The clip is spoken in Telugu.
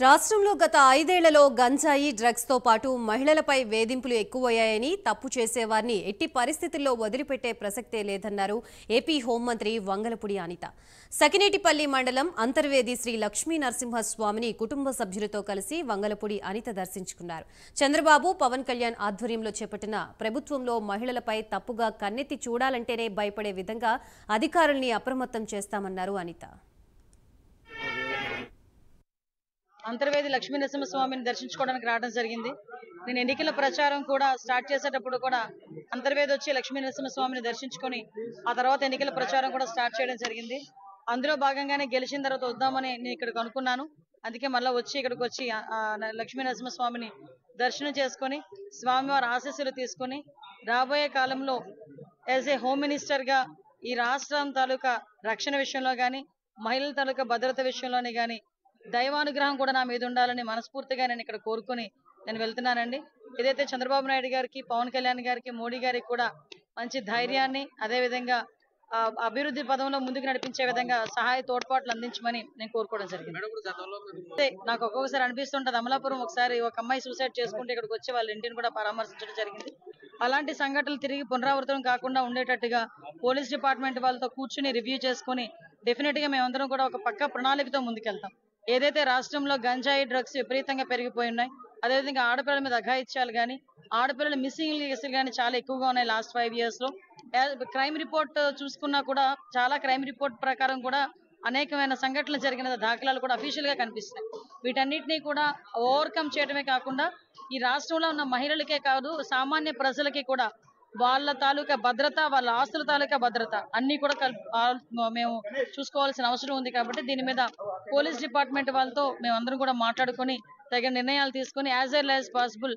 రాష్ట్రంలో గత 5 ఏళ్లలో గంజాయి డ్రగ్స్ తో పాటు మహిళలపై వేధింపులు ఎక్కువయ్యాయని తప్పు చేసేవారిని ఎట్టి పరిస్థితుల్లో వదిలిపెట్టే ప్రసక్తే లేదన్నారు ఏపీ హోంమంత్రి వంగలపూడి అనిత. సకినేటిపల్లి మండలం అంతర్వేది శ్రీ లక్ష్మీ నరసింహస్వామిని కుటుంబ సభ్యులతో కలిసి వంగలపూడి అనిత దర్శించుకున్నారు. చంద్రబాబు పవన్ కళ్యాణ్ ఆధ్వర్యంలో చేపట్టిన ప్రభుత్వంలో మహిళలపై తప్పుగా కన్నెత్తి చూడాలంటేనే భయపడే విధంగా అధికారుల్ని అప్రమత్తం చేస్తామన్నారు అనిత. అంతర్వేది లక్ష్మీ నరసింహస్వామిని దర్శించుకోవడానికి రావడం జరిగింది. నేను ఎన్నికల ప్రచారం కూడా స్టార్ట్ చేసేటప్పుడు కూడా అంతర్వేది వచ్చి లక్ష్మీ నరసింహస్వామిని దర్శించుకొని ఆ తర్వాత ఎన్నికల ప్రచారం కూడా స్టార్ట్ చేయడం జరిగింది. అందులో భాగంగానే గెలిచిన తర్వాత వద్దామని నేను ఇక్కడికి అనుకున్నాను. అందుకే మళ్ళీ ఇక్కడికి వచ్చి లక్ష్మీ నరసింహస్వామిని దర్శనం చేసుకొని స్వామివారి ఆశీస్సులు తీసుకొని రాబోయే కాలంలో యాజ్ ఏ హోమ్ మినిస్టర్ గా ఈ రాష్ట్రం తాలూకా రక్షణ విషయంలో కానీ మహిళల తాలూకా భద్రత విషయంలోనే కానీ దైవానుగ్రహం కూడా నా మీద ఉండాలని మనస్ఫూర్తిగా నేను ఇక్కడ కోరుకుని నేను వెళ్తున్నానండి. ఏదైతే చంద్రబాబు నాయుడు గారికి, పవన్ కళ్యాణ్ గారికి, మోడీ గారికి కూడా మంచి ధైర్యాన్ని, అదేవిధంగా అభివృద్ధి పదంలో ముందుకు నడిపించే విధంగా సహాయ తోడ్పాట్లు అందించమని నేను కోరుకోవడం జరిగింది. నాకు ఒక్కొక్కసారి అనిపిస్తుంటది, అమలాపురం ఒకసారి ఒక అమ్మాయి సూసైడ్ చేసుకుంటే ఇక్కడికి వచ్చి వాళ్ళ ఇంటిని కూడా పరామర్శించడం జరిగింది. అలాంటి సంఘటనలు తిరిగి పునరావృతం కాకుండా ఉండేటట్టుగా పోలీస్ డిపార్ట్మెంట్ వాళ్ళతో కూర్చుని రివ్యూ చేసుకుని డెఫినెట్ గా మేమందరం కూడా ఒక పక్క ప్రణాళికతో ముందుకెళ్తాం. ఏదైతే రాష్ట్రంలో గంజాయి డ్రగ్స్ విపరీతంగా పెరిగిపోయి ఉన్నాయి, అదేవిధంగా ఆడపిల్లల మీద అఘాయిత్యాలు కానీ ఆడపిల్లల మిస్సింగ్ కేసులు కానీ చాలా ఎక్కువగా ఉన్నాయి లాస్ట్ 5 years లో. క్రైమ్ రిపోర్ట్ చూసుకున్నా కూడా చాలా క్రైమ్ రిపోర్ట్ ప్రకారం కూడా అనేకమైన సంఘటనలు జరిగిన దాఖలాలు కూడా అఫీషియల్ గా కనిపిస్తున్నాయి. వీటన్నిటినీ కూడా ఓవర్కమ్ చేయడమే కాకుండా ఈ రాష్ట్రంలో ఉన్న మహిళలకే కాదు సామాన్య ప్రజలకి కూడా వాళ్ళ తాలూకా భద్రత, వాళ్ళ ఆస్తుల తాలూకా భద్రత అన్ని కూడా మేము చూసుకోవాల్సిన అవసరం ఉంది. కాబట్టి దీని మీద పోలీస్ డిపార్ట్మెంట్ వాళ్ళతో మేమందరం కూడా మాట్లాడుకొని తగిన నిర్ణయాలు తీసుకొని యాజ్ ఎర్లీ యాజ్ పాసిబుల్